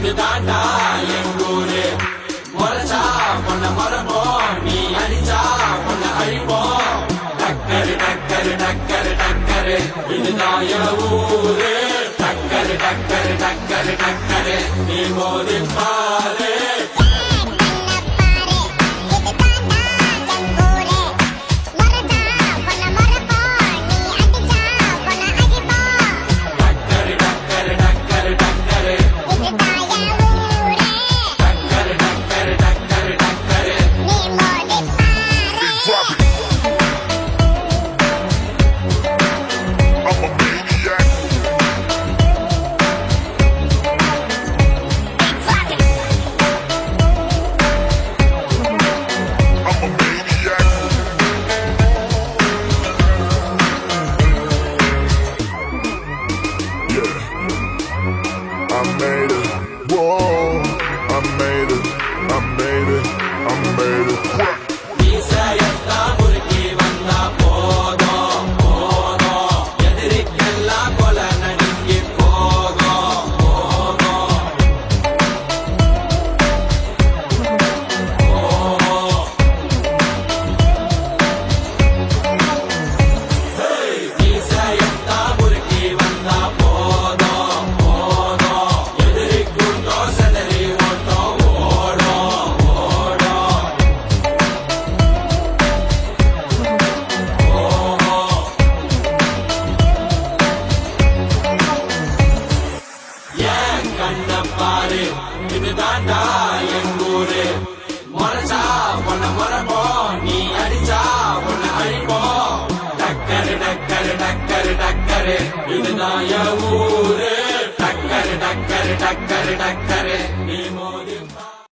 இது தாண்டா எங்கூரு முறைச்சா பொண்ண மரபோம் நீ அடிச்சா பொண்ண அழிப்போம் டக்கரு டக்கரு டக்கரு டக்கரு இதுதான் என் ஊரு டக்கரு டக்கரு டக்கரு டக்கரு நீ மோதி பாரு I made it, whoa, I made it, I made it, I made it. ஈசையத்தா முறுக்கி வந்தா போதும் போதும் எதிரிக்கெல்லாம் கொலை நடுங்கி போகும் போகும் ஈசையத்தா முறுக்கி வந்தா போதும் போதும் எதிரிக்கும் தோசனரி ஓட்டம் ஓடும் ஓடும் ஏன் கண்ண பாரு இது தாண்டா எங்கூரு முறைச்சா பொண்ண மரபோம் நீ அடிச்சா பொண்ண அழிப்போம் டக்கரு டக்கரு டக்கரு டக்கரு இதுதான் என் ஊரு டக்கரு டக்கரு டக்கரு டக்கரு